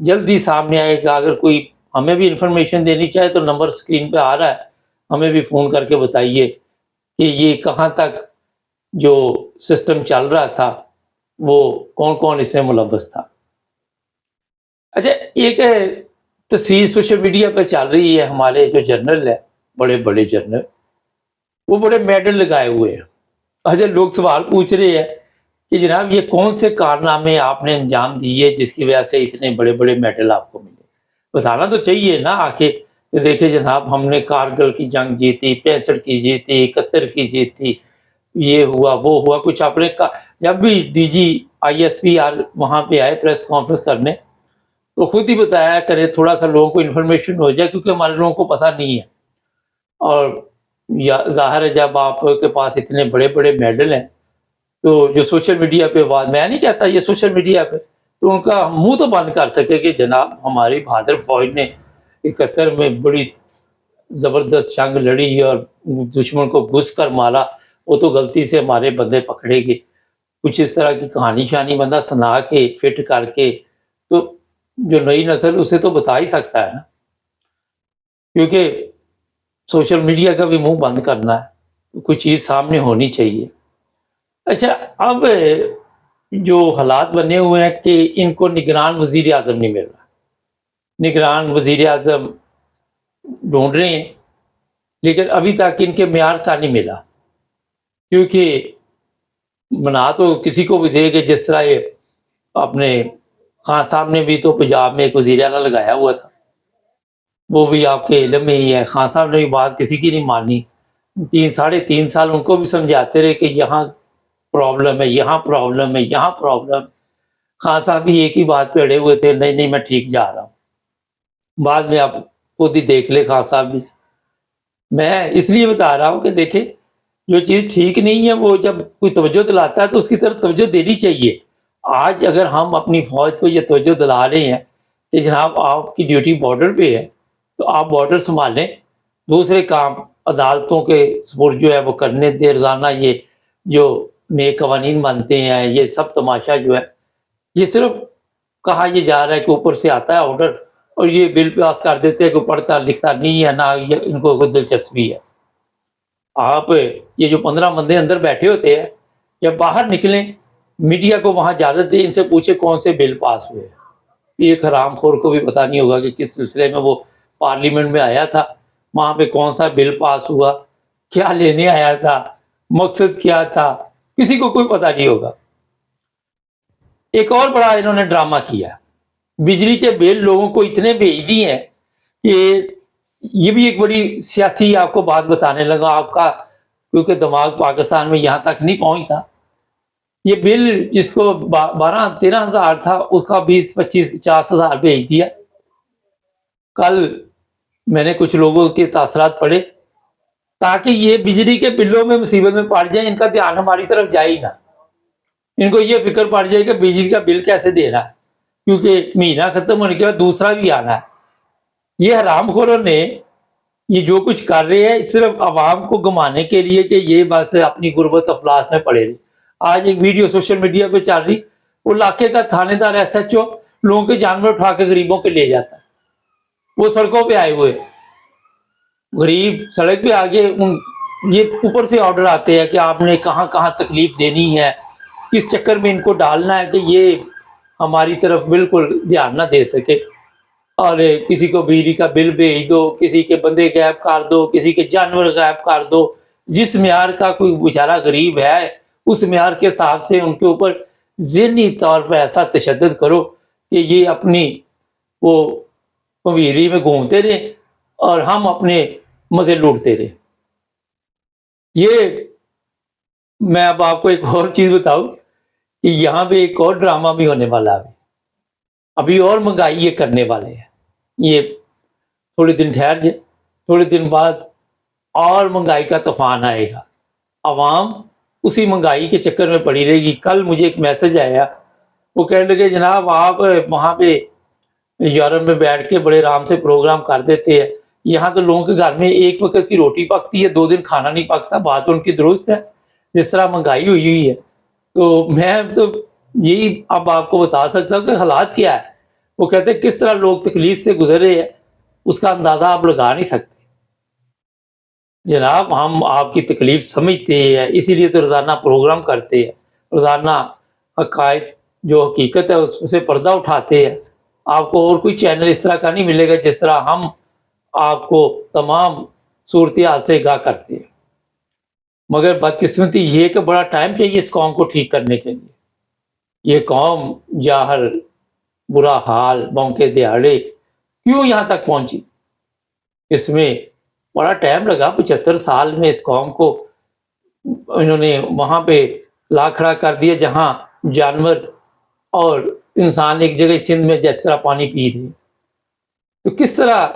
جلدی سامنے آئے گا. اگر کوئی ہمیں بھی انفارمیشن دینی چاہے تو نمبر اسکرین پہ آ رہا ہے, ہمیں بھی فون کر کے بتائیے کہ یہ کہاں تک جو سسٹم چل رہا تھا وہ کون کون اس میں ملوث تھا. اچھا, ایک تصویر سوشل میڈیا پہ چل رہی ہے, ہمارے جو جنرل ہے, بڑے بڑے جنرل, وہ بڑے میڈل لگائے ہوئے ہیں. اچھا, لوگ سوال پوچھ رہے ہیں کہ جناب یہ کون سے کارنامے آپ نے انجام دیے جس کی وجہ سے اتنے بڑے بڑے میڈل آپ کو ملے. بتانا تو چاہیے نا آ کے, دیکھیں جناب ہم نے کارگل کی جنگ جیتی, 65 کی جیتی, 71 کی جیتی, یہ ہوا وہ ہوا. کچھ آپ نے جب بھی D G I S P R وہاں پہ آئے پریس کانفرنس کرنے تو خود ہی بتایا کرے, تھوڑا سا لوگوں کو انفارمیشن ہو جائے, کیونکہ ہمارے لوگوں کو پتہ نہیں ہے. اور ظاہر ہے جب آپ کے پاس اتنے بڑے بڑے میڈل ہیں تو جو سوشل میڈیا پہ میں نہیں کہتا یہ سوشل میڈیا پہ, تو ان کا منہ تو بند کر سکے کہ جناب ہماری بہادر فوج نے 71 میں بڑی زبردست جنگ لڑی اور دشمن کو گھس کر مارا, وہ تو غلطی سے ہمارے بندے پکڑے گئے. کچھ اس طرح کی کہانی شانی بندہ سنا کے فٹ کر کے تو جو نئی نسل اسے تو بتا ہی سکتا ہے نا, کیونکہ سوشل میڈیا کا بھی منہ بند کرنا ہے, کوئی چیز سامنے ہونی چاہیے. اچھا, اب جو حالات بنے ہوئے ہیں کہ ان کو نگران وزیر اعظم نہیں مل رہا. نگران وزیر اعظم ڈھونڈ رہے ہیں لیکن ابھی تک ان کے معیار کا نہیں ملا, کیونکہ بنا تو کسی کو بھی دے کہ جس طرح یہ اپنے خان صاحب نے بھی تو پنجاب میں ایک وزیر اعلیٰ لگایا ہوا تھا, وہ بھی آپ کے علم میں ہی ہے. خان صاحب نے بھی بات کسی کی نہیں مانی, 3.5 سال ان کو بھی سمجھاتے رہے کہ یہاں پرابلم ہے, یہاں پرابلم ہے, یہاں پرابلم. خان صاحب بھی ایک ہی بات پہ اڑے ہوئے تھے, نہیں نہیں میں ٹھیک جا رہا ہوں. بعد میں آپ خود ہی دیکھ لے خان صاحب بھی. میں اس لیے بتا رہا ہوں کہ دیکھیں جو چیز ٹھیک نہیں ہے وہ جب کوئی توجہ دلاتا ہے تو اس کی طرف توجہ دینی چاہیے. آج اگر ہم اپنی فوج کو یہ توجہ دلا رہے ہیں کہ جناب آپ کی ڈیوٹی بارڈر پہ ہے تو آپ بارڈر سنبھالیں, دوسرے کام عدالتوں کے سپرد جو ہے وہ کرنے دیں. روزانہ یہ جو نئے قوانین بنتے ہیں یہ سب تماشا جو ہے یہ صرف کہا یہ جا رہا ہے کہ اوپر سے آتا ہے آرڈر اور یہ بل پاس کر دیتے ہیں کہ پڑھتا لکھتا نہیں ہے, نہ یہ ان کو کوئی دلچسپی ہے. آپ یہ جو 15 بندے اندر بیٹھے ہوتے ہیں جب باہر نکلیں میڈیا کو وہاں اجازت دیں, ان سے پوچھے کون سے بل پاس ہوئے. ایک حرام خور کو بھی پتہ نہیں ہوگا کہ کس سلسلے میں وہ پارلیمنٹ میں آیا تھا, وہاں پہ کون سا بل پاس ہوا, کیا لینے آیا تھا, مقصد کیا تھا, کسی کو کوئی پتہ نہیں ہوگا. ایک اور بڑا انہوں نے ڈرامہ کیا, بجلی کے بل لوگوں کو اتنے بھیج دیے ہیں کہ یہ بھی ایک بڑی سیاسی آپ کو بات بتانے لگا آپ کا, کیونکہ دماغ پاکستان میں یہاں تک نہیں پہنچتا. یہ بل جس کو 12-13 ہزار تھا اس کا 20-25-50 ہزار بھیج دیا. کل میں نے کچھ لوگوں کے تاثرات پڑھے, تاکہ یہ بجلی کے بلوں میں مصیبت میں پڑ جائیں, ان کا دھیان ہماری طرف جائے ہی نہ. ان کو یہ فکر پڑ جائے کہ بجلی کا بل کیسے دینا ہے, کیونکہ مہینہ ختم ہونے کے بعد دوسرا بھی آنا ہے. یہ حرام خوروں نے یہ جو کچھ کر رہے ہیں صرف عوام کو گمانے کے لیے کہ یہ بس اپنی غربت افلاس میں پڑے رہے. آج ایک ویڈیو سوشل میڈیا پہ چل رہی, وہ علاقے کا تھانے دار ایس ایچ او لوگوں کے جانور اٹھا کے غریبوں کے لے جاتا ہے. وہ سڑکوں پہ آئے ہوئے غریب سڑک پہ آگے یہ اوپر سے آرڈر آتے ہیں کہ آپ نے کہاں کہاں تکلیف دینی ہے, کس چکر میں ان کو ڈالنا ہے کہ یہ ہماری طرف بالکل دھیان نہ دے سکے. اور کسی کو بجلی کا بل بھیج دو, کسی کے بندے غائب کر دو, کسی کے جانور غائب کر دو. جس معیار کا کوئی بیچارہ غریب ہے اس معیار کے حساب سے ان کے اوپر ذہنی طور پر ایسا تشدد کرو کہ یہ اپنی وہ پویری میں گھومتے رہے اور ہم اپنے مزے لوٹتے رہے. یہ میں اب آپ کو ایک اور چیز بتاؤں کہ یہاں پہ ایک اور ڈرامہ بھی ہونے والا ہے. ابھی اور مہنگائی یہ کرنے والے ہیں, یہ تھوڑے دن ٹھہر جائے, تھوڑے دن بعد اور مہنگائی کا طوفان آئے گا. عوام اسی مہنگائی کے چکر میں پڑی رہے گی. کل مجھے ایک میسج آیا, وہ کہنے لگے جناب آپ وہاں پہ یورپ میں بیٹھ کے بڑے آرام سے پروگرام کر دیتے ہیں, یہاں تو لوگوں کے گھر میں ایک وقت کی روٹی پکتی ہے, 2 دن کھانا نہیں پکتا. بات ان کی درست ہے, جس طرح مہنگائی ہوئی ہے. تو میں تو یہی اب آپ کو بتا سکتا ہوں کہ حالات کیا ہے. وہ کہتے ہیں کس طرح لوگ تکلیف سے گزرے ہیں اس کا اندازہ آپ لگا نہیں سکتے جناب. ہم آپ کی تکلیف سمجھتے ہیں، اسی لیے تو روزانہ پروگرام کرتے ہیں، روزانہ عقائد جو حقیقت ہے اس سے پردہ اٹھاتے ہیں. آپ کو اور کوئی چینل اس طرح کا نہیں ملے گا جس طرح ہم آپ کو تمام صورتحال سے آگاہ کرتے ہیں. مگر بدقسمتی یہ کہ بڑا ٹائم چاہیے اس قوم کو ٹھیک کرنے کے لیے. یہ قوم جاہل، برا حال، موقع دہاڑے کیوں یہاں تک پہنچی؟ اس میں بڑا ٹائم لگا. 75 سال میں اس قوم کو انہوں نے وہاں پہ لا کھڑا کر دیا جہاں جانور اور انسان ایک جگہ سندھ میں جس طرح پانی پی رہے. تو کس طرح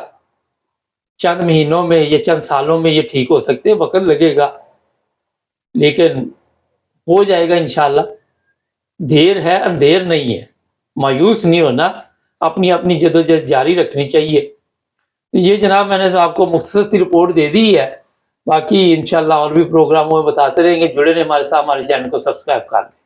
چند مہینوں میں یا چند سالوں میں یہ ٹھیک ہو سکتے؟ وقت لگے گا لیکن ہو جائے گا انشاءاللہ. دیر ہے اندھیر نہیں ہے. مایوس نہیں ہونا، اپنی اپنی جدوجہد جاری رکھنی چاہیے. تو یہ جناب میں نے تو آپ کو مختصر سی رپورٹ دے دی ہے. باقی انشاءاللہ اور بھی پروگراموں میں بتاتے رہیں گے. جڑے رہیں ہمارے ساتھ، ہمارے چینل کو سبسکرائب کر لیں.